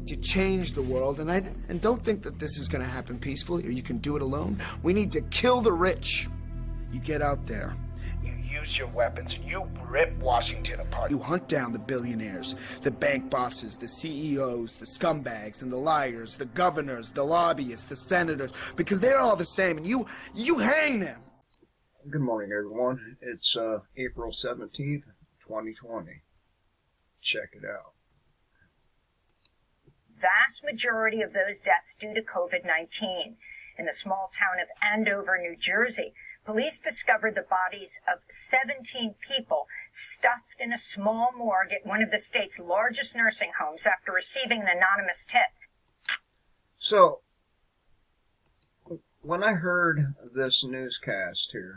to change the world, and don't think that this is going to happen peacefully or you can do it alone. We need to kill the rich. You get out there, you use your weapons, and you rip Washington apart. You hunt down the billionaires, the bank bosses, the CEOs, the scumbags, and the liars, the governors, the lobbyists, the senators, because they're all the same, and you hang them. Good morning, everyone. It's April 17th, 2020. Check it out. Vast majority of those deaths due to COVID-19. In the small town of Andover, New Jersey, police discovered the bodies of 17 people stuffed in a small morgue at one of the state's largest nursing homes after receiving an anonymous tip. So, when I heard this newscast here,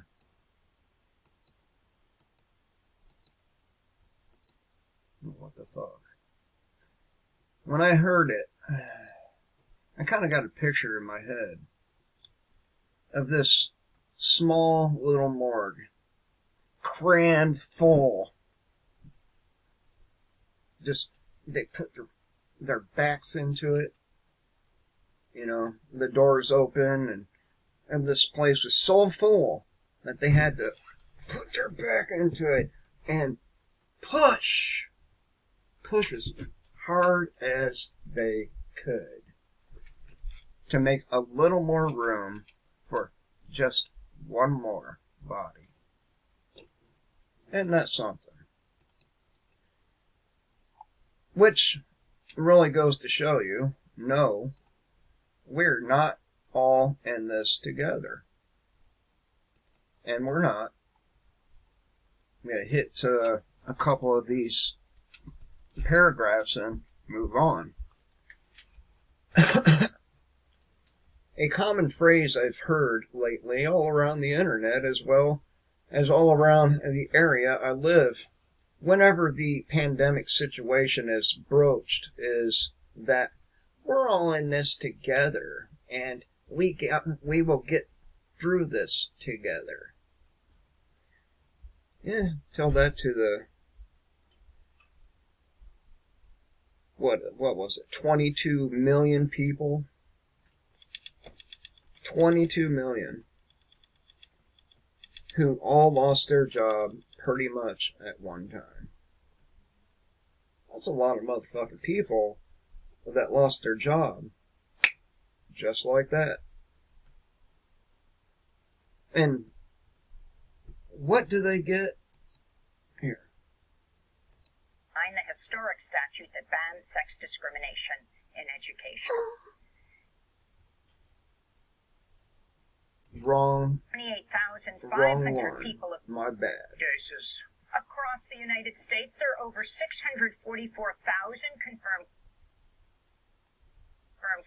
what the fuck? When I heard it, I kind of got a picture in my head of this small little morgue, crammed full. Just, they put their backs into it. You know, the doors open, and this place was so full that they had to put their back into it and push as hard as they could to make a little more room for just one more body. And that's something. Which really goes to show you, no, we're not all in this together. And we're not. I'm going to hit a couple of these paragraphs and move on. A common phrase I've heard lately all around the internet, as well as all around the area I live whenever the pandemic situation is broached, is that we're all in this together and we will get through this together. Yeah, tell that to the what was it, 22 million people? 22 million who all lost their job pretty much at one time. That's a lot of motherfucking people that lost their job just like that. And what do they get? Here. The historic statute that bans sex discrimination in education. Wrong. 28,500 people have my bad. Cases. Across the United States, there are over 644,000 confirmed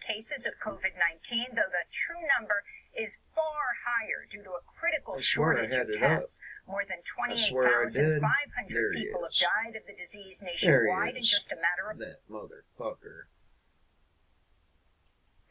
cases of COVID-19, though the true number is far higher due to a critical shortage of tests. More than 28,500 people have died of the disease nationwide in just a matter of... That motherfucker.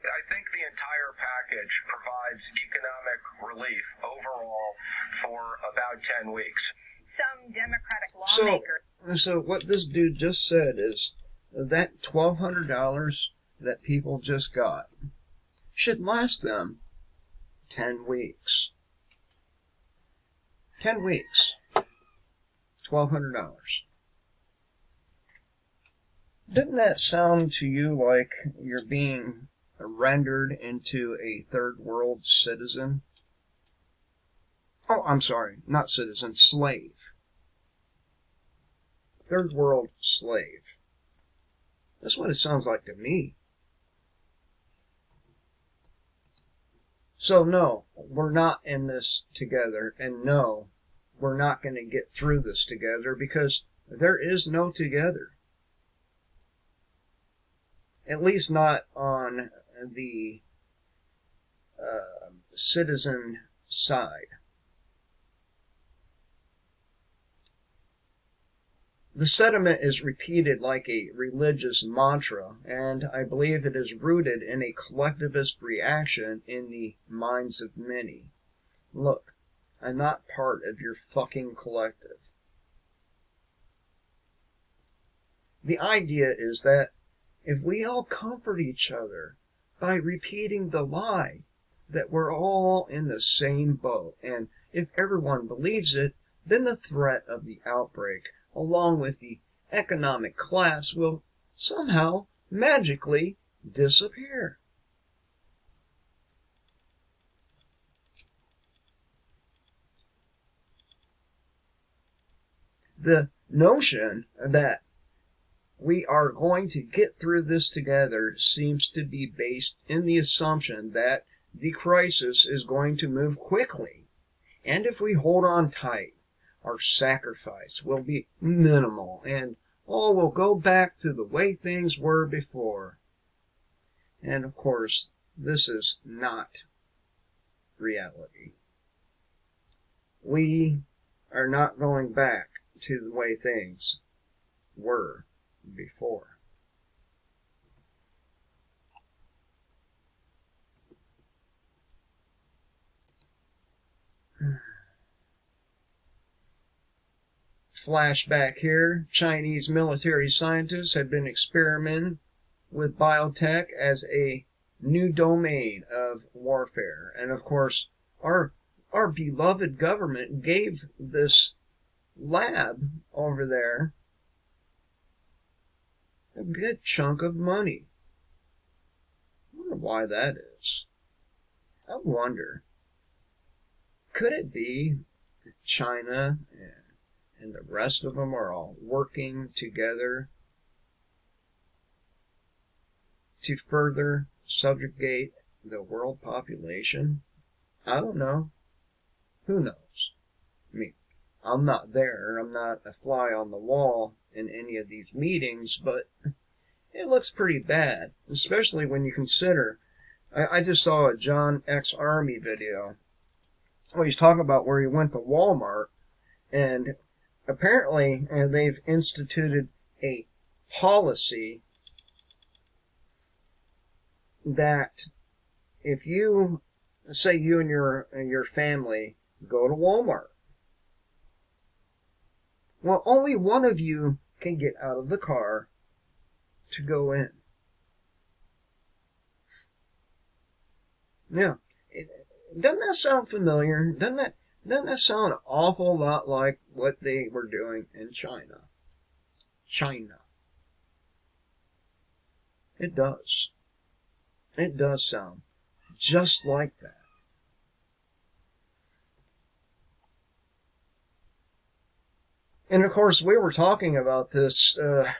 I think the entire package provides economic relief overall for about 10 weeks. Some Democratic lawmakers... So what this dude just said is that $1,200 that people just got should last them 10 weeks. 10 weeks. $1,200. Didn't that sound to you like you're being rendered into a third world citizen? Oh, I'm sorry, not citizen, slave. Third world slave. That's what it sounds like to me. So no, we're not in this together, and no, we're not going to get through this together, because there is no together. At least not on the citizen side. The sentiment is repeated like a religious mantra, and I believe it is rooted in a collectivist reaction in the minds of many. Look, I'm not part of your fucking collective. The idea is that if we all comfort each other by repeating the lie that we're all in the same boat, and if everyone believes it, then the threat of the outbreak, along with the economic collapse, will somehow magically disappear. The notion that we are going to get through this together seems to be based in the assumption that the crisis is going to move quickly, and if we hold on tight, our sacrifice will be minimal, and all will go back to the way things were before. And of course, this is not reality. We are not going back to the way things were before. Flashback here. Chinese military scientists had been experimenting with biotech as a new domain of warfare. And of course, our beloved government gave this lab over there a good chunk of money. I wonder why that is. I wonder, could it be that China and the rest of them are all working together to further subjugate the world population? I don't know. Who knows? I mean, I'm not there. I'm not a fly on the wall in any of these meetings, but it looks pretty bad, especially when you consider. I just saw a John X. Army video. Well, he's talking about where he went to Walmart, and apparently they've instituted a policy that if you, say you and your family go to Walmart, well, only one of you can get out of the car to go in. Yeah. Doesn't that sound familiar? Doesn't that sound an awful lot like what they were doing in China? China. It does. It does sound just like that. And of course, we were talking about this a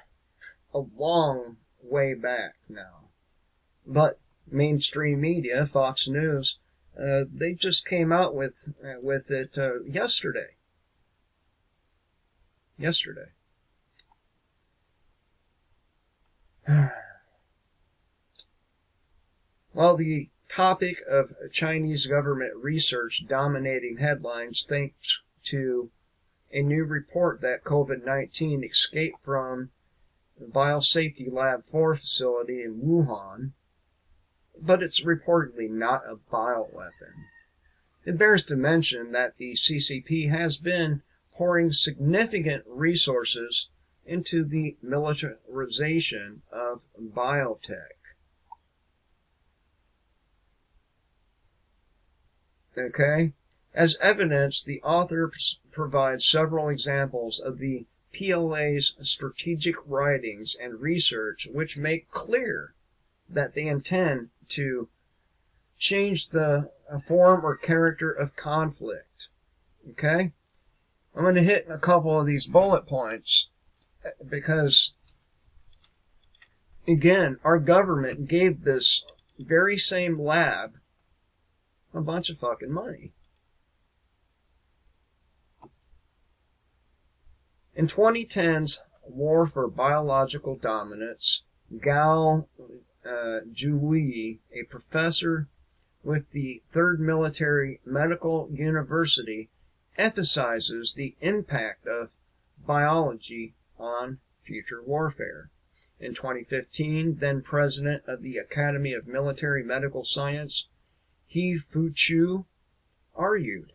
long way back now. But mainstream media, Fox News, they just came out with it yesterday. Yesterday. Well, the topic of Chinese government research dominating headlines thanks to a new report that COVID-19 escaped from the Biosafety Lab 4 facility in Wuhan, but it's reportedly not a bioweapon. It bears to mention that the CCP has been pouring significant resources into the militarization of biotech. Okay? As evidence, the author provides several examples of the PLA's strategic writings and research which make clear that they intend to change the form or character of conflict. Okay? I'm going to hit a couple of these bullet points because, again, our government gave this very same lab a bunch of fucking money. In 2010's War for Biological Dominance, Gao Zhui, a professor with the 3rd Military Medical University, emphasizes the impact of biology on future warfare. In 2015, then president of the Academy of Military Medical Science, He Fu-Chu, argued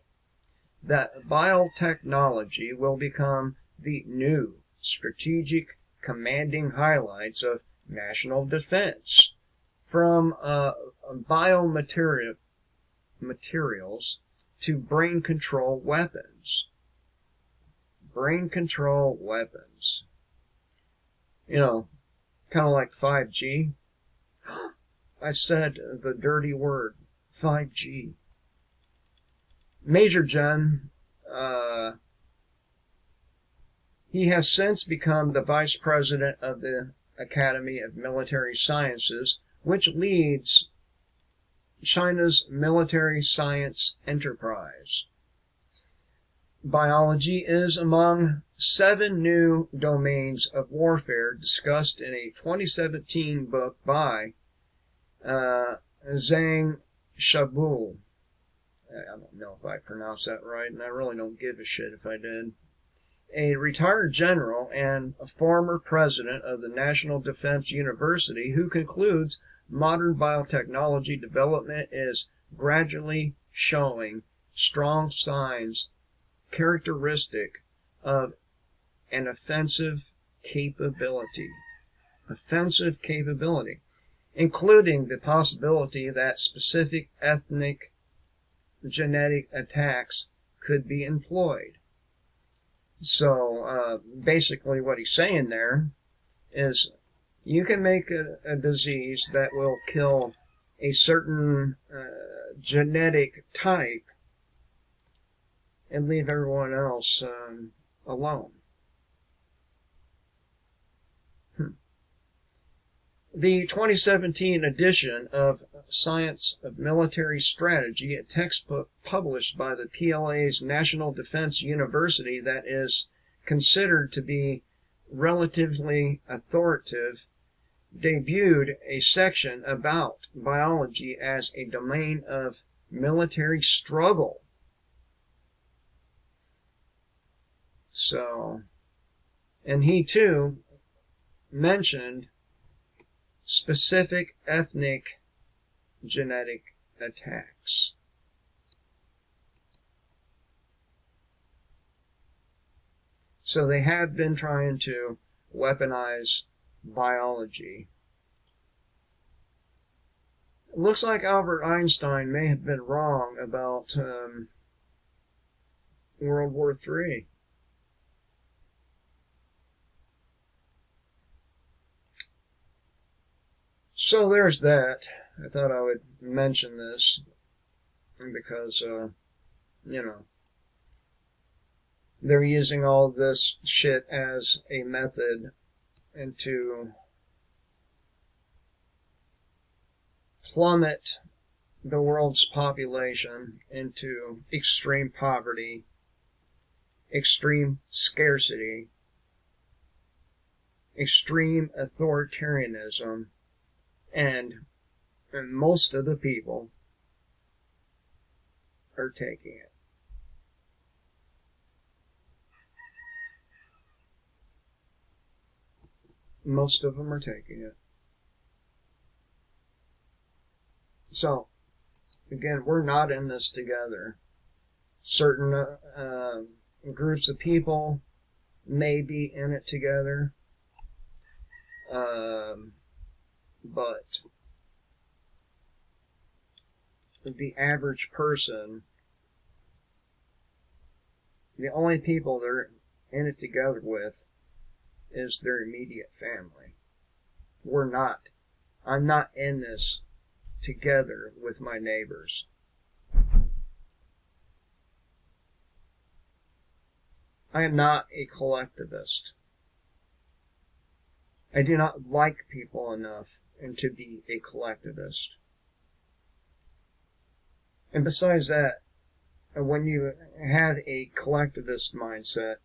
that biotechnology will become the new strategic commanding highlights of national defense, from materials to brain control weapons. Brain control weapons. You know, kind of like 5G. I said the dirty word, 5G. Major Jen, he has since become the vice president of the Academy of Military Sciences, which leads China's military science enterprise. Biology is among 7 new domains of warfare discussed in a 2017 book by Zhang Shabu. I don't know if I pronounced that right, and I really don't give a shit if I did. A retired general and a former president of the National Defense University, who concludes modern biotechnology development is gradually showing strong signs characteristic of an offensive capability, including the possibility that specific ethnic genetic attacks could be employed. So basically what he's saying there is you can make a disease that will kill a certain genetic type and leave everyone else alone. The 2017 edition of Science of Military Strategy, a textbook published by the PLA's National Defense University that is considered to be relatively authoritative, debuted a section about biology as a domain of military struggle. So, and he too mentioned specific ethnic genetic attacks. So they have been trying to weaponize biology. It looks like Albert Einstein may have been wrong about World War III. So there's that. I thought I would mention this because, they're using all this shit as a method and to plummet the world's population into extreme poverty, extreme scarcity, extreme authoritarianism, and most of the people are taking it. Most of them are taking it. So, again, we're not in this together. Certain groups of people may be in it together, but the average person, the only people they're in it together with is their immediate family. We're not. I'm not in this together with my neighbors. I am not a collectivist. I do not like people enough and to be a collectivist. And besides that, when you have a collectivist mindset,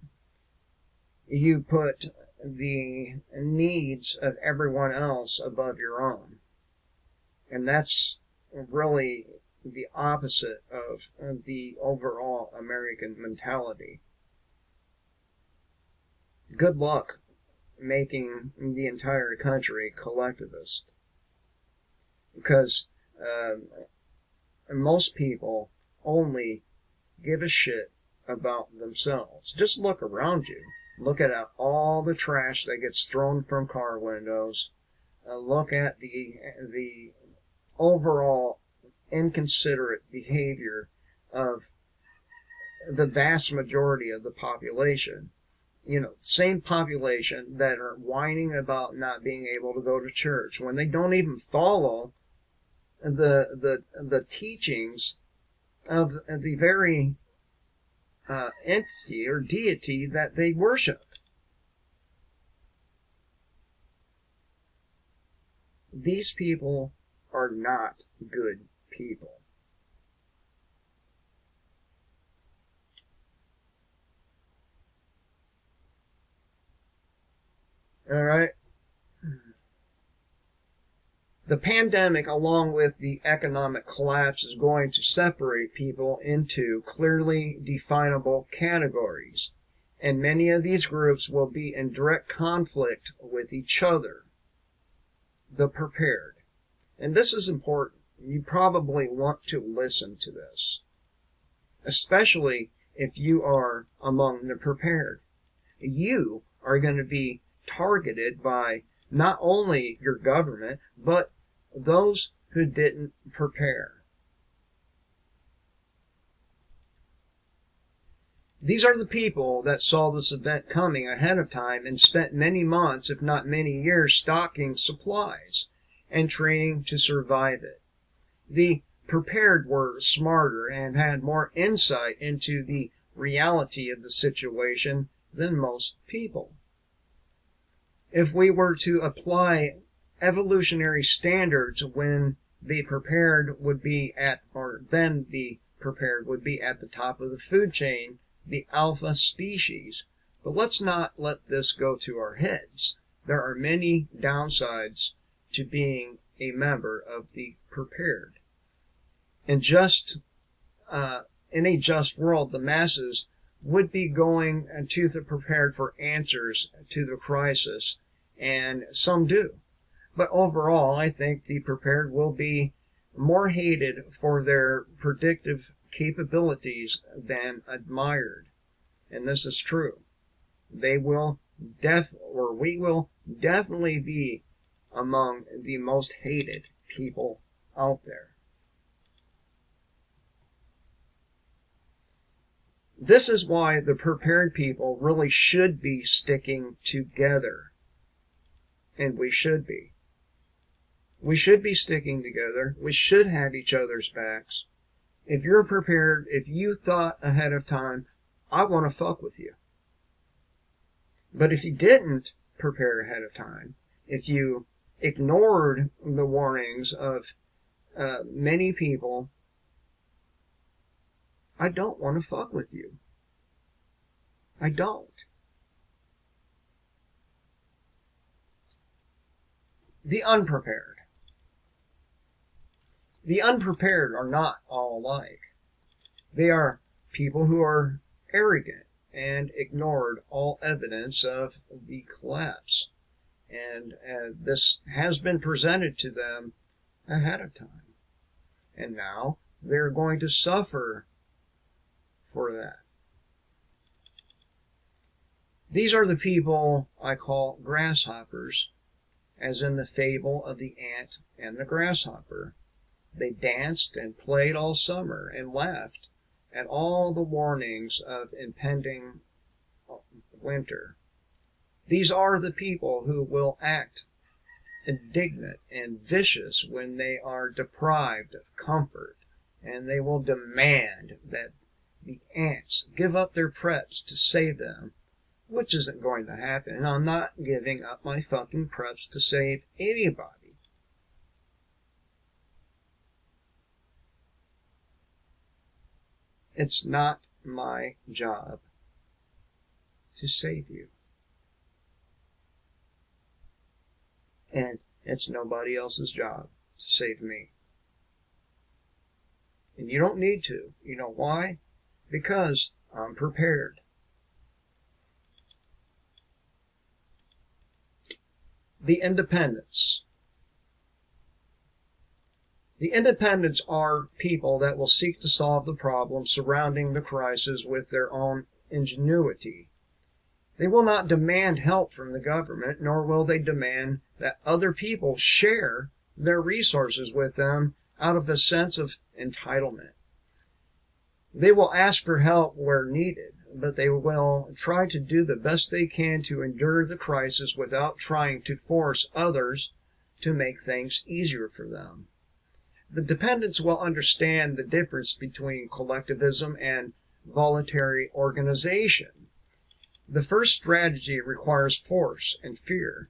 you put the needs of everyone else above your own. And that's really the opposite of the overall American mentality. Good luck making the entire country collectivist. Because most people only give a shit about themselves. Just look around you. Look at all the trash that gets thrown from car windows. look at the overall inconsiderate behavior of the vast majority of the population. You know, same population that are whining about not being able to go to church when they don't even follow the teachings of the very entity or deity that they worship. These people are not good people. All right. The pandemic, along with the economic collapse, is going to separate people into clearly definable categories, and many of these groups will be in direct conflict with each other. The prepared. And this is important. You probably want to listen to this, especially if you are among the prepared. You are going to be targeted by not only your government, but those who didn't prepare. These are the people that saw this event coming ahead of time and spent many months, if not many years, stocking supplies and training to survive it. The prepared were smarter and had more insight into the reality of the situation than most people. If we were to apply evolutionary standards when the prepared would be at, or then the prepared would be at the top of the food chain, the alpha species. But let's not let this go to our heads. There are many downsides to being a member of the prepared. And in a just world, the masses would be going to the prepared for answers to the crisis, and some do. But overall, I think the prepared will be more hated for their predictive capabilities than admired. And this is true. We will definitely be among the most hated people out there. This is why the prepared people really should be sticking together. And we should be. We should be sticking together. We should have each other's backs. If you're prepared, if you thought ahead of time, I want to fuck with you. But if you didn't prepare ahead of time, if you ignored the warnings of many people, I don't want to fuck with you. I don't. The unprepared. The unprepared are not all alike. They are people who are arrogant and ignored all evidence of the collapse. And this has been presented to them ahead of time. And now they're going to suffer for that. These are the people I call grasshoppers, as in the fable of the ant and the grasshopper. They danced and played all summer and laughed at all the warnings of impending winter. These are the people who will act indignant and vicious when they are deprived of comfort, and they will demand that the ants give up their preps to save them, which isn't going to happen. I'm not giving up my fucking preps to save anybody. It's not my job to save you. And it's nobody else's job to save me. And you don't need to. You know why? Because I'm prepared. The independents. The independents are people that will seek to solve the problems surrounding the crisis with their own ingenuity. They will not demand help from the government, nor will they demand that other people share their resources with them out of a sense of entitlement. They will ask for help where needed, but they will try to do the best they can to endure the crisis without trying to force others to make things easier for them. The dependents will understand the difference between collectivism and voluntary organization. The first strategy requires force and fear.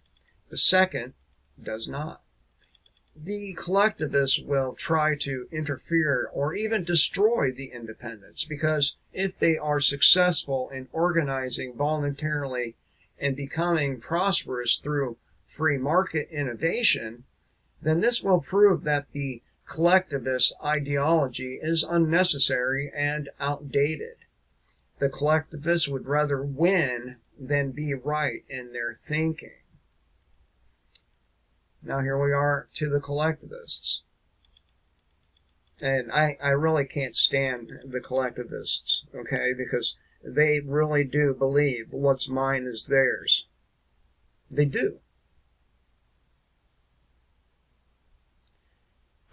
The second does not. The collectivists will try to interfere or even destroy the independents, because if they are successful in organizing voluntarily and becoming prosperous through free market innovation, then this will prove that the collectivist ideology is unnecessary and outdated. The collectivists would rather win than be right in their thinking. Now here we are to the collectivists. And I really can't stand the collectivists, okay, because they really do believe what's mine is theirs. They do.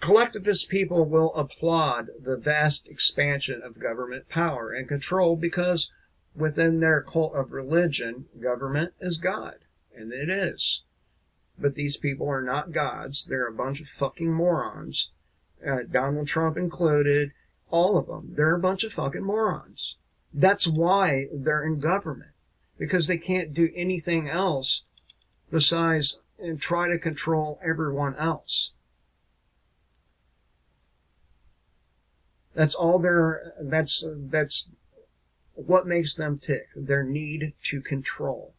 Collectivist people will applaud the vast expansion of government power and control because within their cult of religion, government is God. And it is. But these people are not gods. They're a bunch of fucking morons. Donald Trump included. All of them. They're a bunch of fucking morons. That's why they're in government. Because they can't do anything else besides try to control everyone else. That's all that's what makes them tick. Their need to control.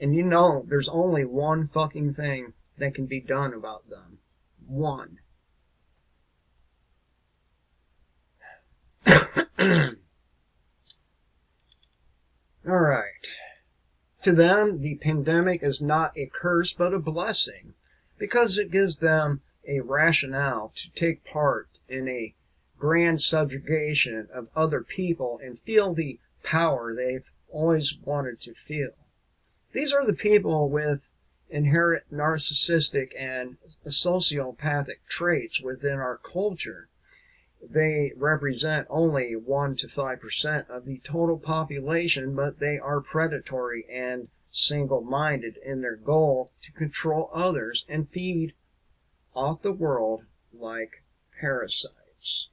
And you know, there's only one fucking thing that can be done about them. One. Alright. To them, the pandemic is not a curse but a blessing, because it gives them a rationale to take part in a grand subjugation of other people and feel the power they've always wanted to feel. These are the people with inherent narcissistic and sociopathic traits within our culture. They represent only 1 to 5% of the total population, but they are predatory and single-minded in their goal to control others and feed off the world like parasites.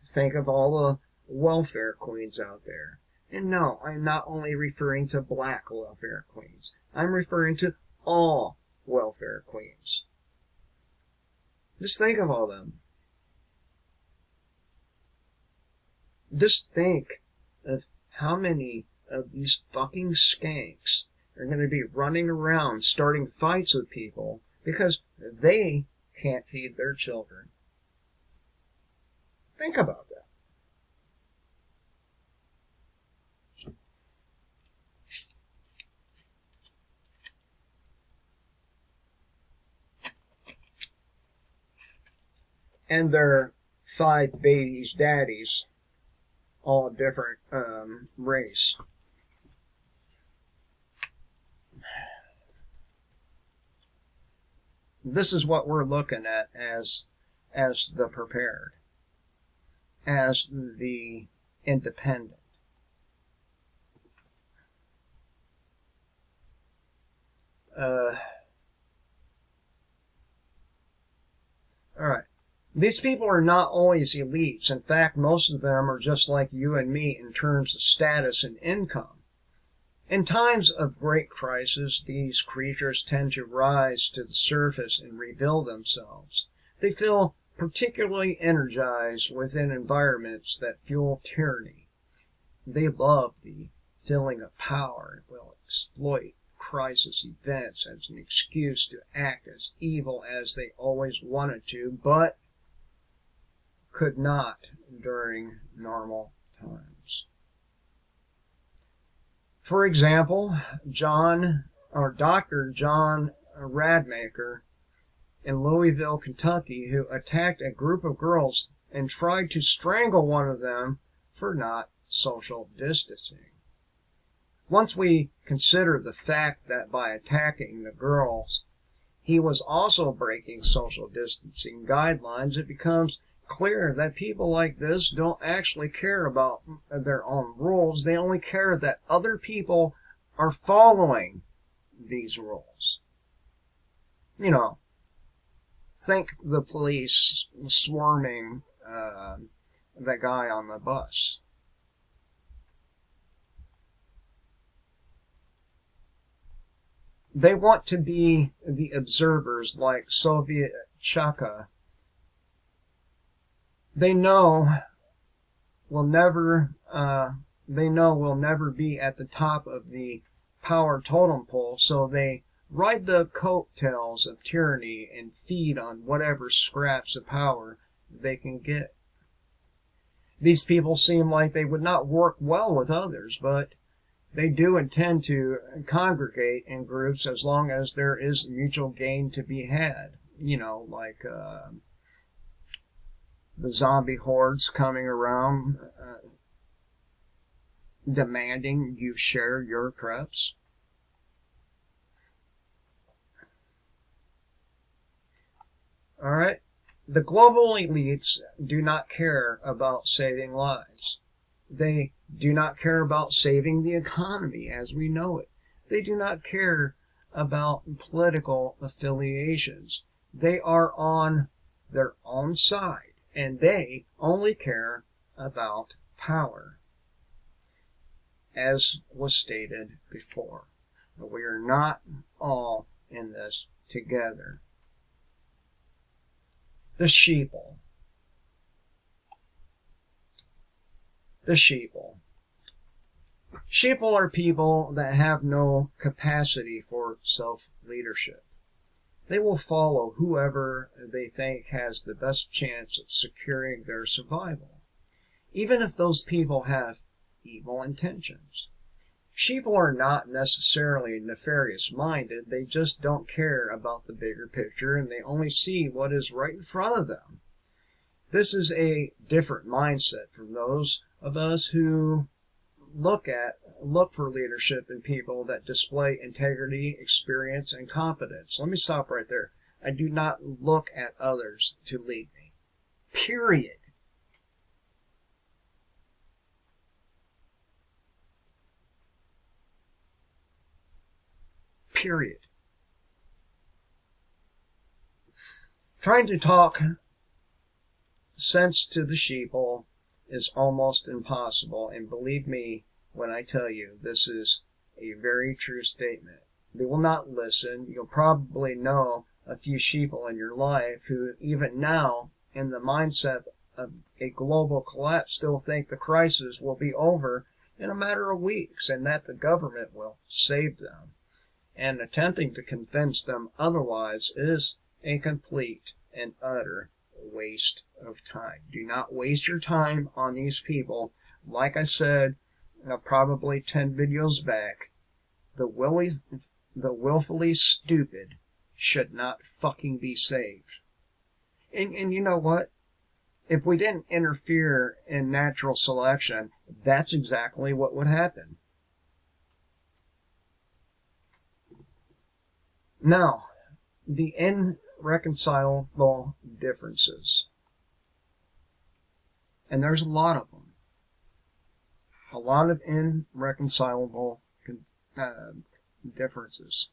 Think of all the welfare queens out there. And no, I'm not only referring to black welfare queens. I'm referring to all welfare queens. Just think of all them. Just think of how many of these fucking skanks are going to be running around starting fights with people because they can't feed their children. Think about that. And their 5 babies' daddies, all a different race. This is what we're looking at as the prepared, as the independent. All right. These people are not always elites. In fact, most of them are just like you and me in terms of status and income. In times of great crisis, these creatures tend to rise to the surface and reveal themselves. They feel particularly energized within environments that fuel tyranny. They love the feeling of power and will exploit crisis events as an excuse to act as evil as they always wanted to, but could not during normal times. For example, Dr. John Radmacher in Louisville, Kentucky, who attacked a group of girls and tried to strangle one of them for not social distancing. Once we consider the fact that by attacking the girls, he was also breaking social distancing guidelines, it becomes clear that people like this don't actually care about their own rules. They only care that other people are following these rules. You know, think the police swarming the guy on the bus. They want to be the observers like Soviet Chaka. They know we'll never be at the top of the power totem pole, so they ride the coattails of tyranny and feed on whatever scraps of power they can get. These people seem like they would not work well with others, but they do intend to congregate in groups as long as there is mutual gain to be had. You know, like the zombie hordes coming around demanding you share your preps. All right. The global elites do not care about saving lives. They do not care about saving the economy as we know it. They do not care about political affiliations. They are on their own side, and they only care about power. As was stated before, we are not all in this together. The sheeple. The sheeple. Sheeple are people that have no capacity for self-leadership. They will follow whoever they think has the best chance at securing their survival, even if those people have evil intentions. Sheeple are not necessarily nefarious-minded, they just don't care about the bigger picture, and they only see what is right in front of them. This is a different mindset from those of us who look for leadership in people that display integrity, experience, and competence. Let me stop right there. I do not look at others to lead me. Period. Period. Trying to talk sense to the sheeple is almost impossible, and believe me when I tell you this is a very true statement. They will not listen. You'll probably know a few sheeple in your life who, even now, in the mindset of a global collapse, still think the crisis will be over in a matter of weeks and that the government will save them. And attempting to convince them otherwise is a complete and utter waste of time. Do not waste your time on these people. Like I said, probably 10 videos back, the willfully stupid should not fucking be saved. And you know what? If we didn't interfere in natural selection, that's exactly what would happen. Now, the irreconcilable differences. And there's a lot of them. A lot of irreconcilable differences.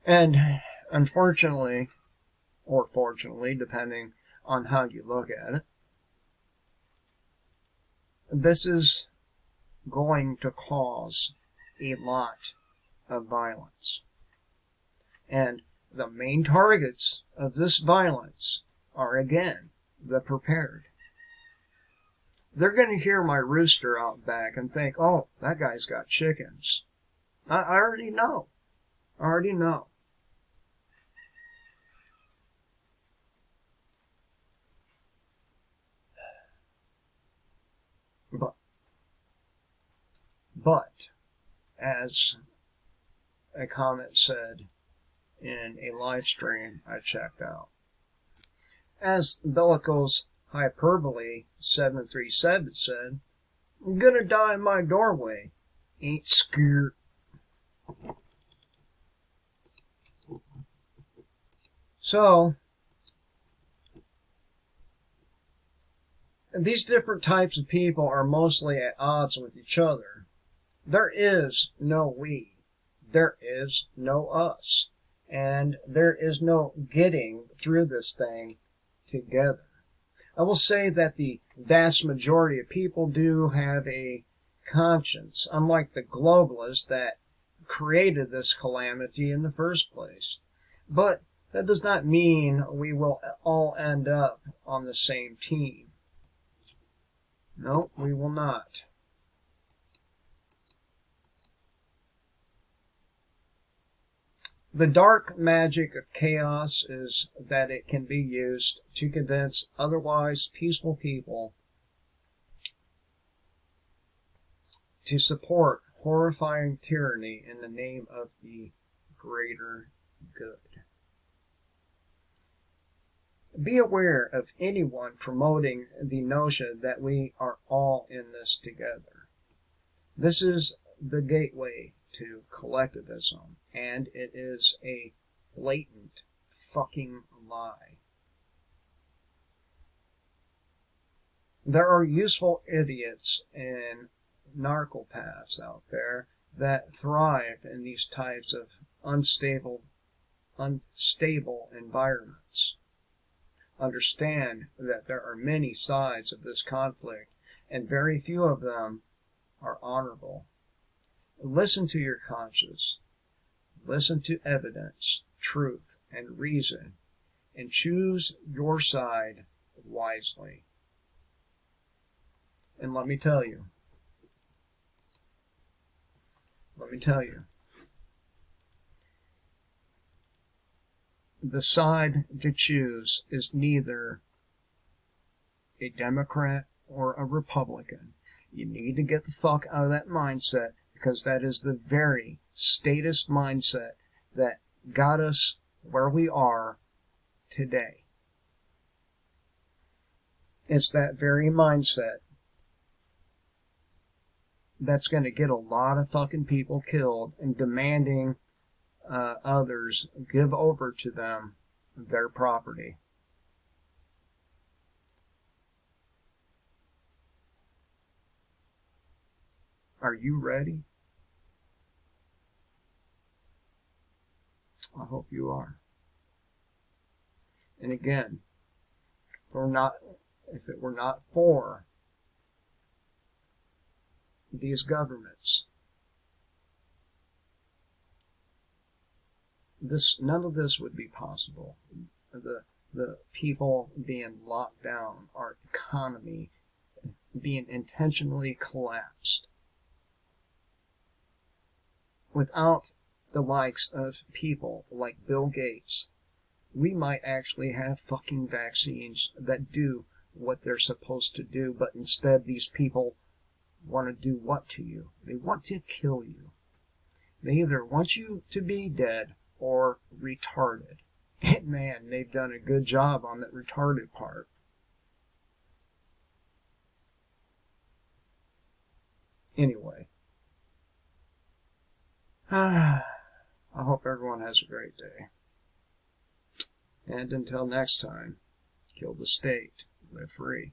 And unfortunately, or fortunately, depending on how you look at it, this is going to cause a lot of violence. And the main targets of this violence are, again, the prepared. They're going to hear my rooster out back and think, oh, that guy's got chickens. I already know. I already know. But, as a comment said in a live stream I checked out, as Bellicose Hyperbole 737 said, I'm gonna die in my doorway. Ain't scared. So, these different types of people are mostly at odds with each other. There is no we. There is no us. And there is no getting through this thing together. I will say that the vast majority of people do have a conscience, unlike the globalists that created this calamity in the first place. But that does not mean we will all end up on the same team. No, we will not. The dark magic of chaos is that it can be used to convince otherwise peaceful people to support horrifying tyranny in the name of the greater good. Be aware of anyone promoting the notion that we are all in this together. This is the gateway to collectivism, and it is a blatant fucking lie. There are useful idiots and narcopaths out there that thrive in these types of unstable environments. Understand that there are many sides of this conflict, and very few of them are honorable. Listen to your conscience. Listen to evidence, truth, and reason, and choose your side wisely. And let me tell you, the side to choose is neither a Democrat or a Republican. You need to get the fuck out of that mindset, because that is the very statist mindset that got us where we are today. It's that very mindset that's going to get a lot of fucking people killed and demanding others give over to them their property. Are you ready? I hope you are. And again, if it were not for these governments, none of this would be possible. The people being locked down, our economy being intentionally collapsed. Without the likes of people like Bill Gates, we might actually have fucking vaccines that do what they're supposed to do, but instead these people want to do what to you? They want to kill you. They either want you to be dead or retarded. And man, they've done a good job on that retarded part. Anyway. I hope everyone has a great day. And until next time, kill the state, live free.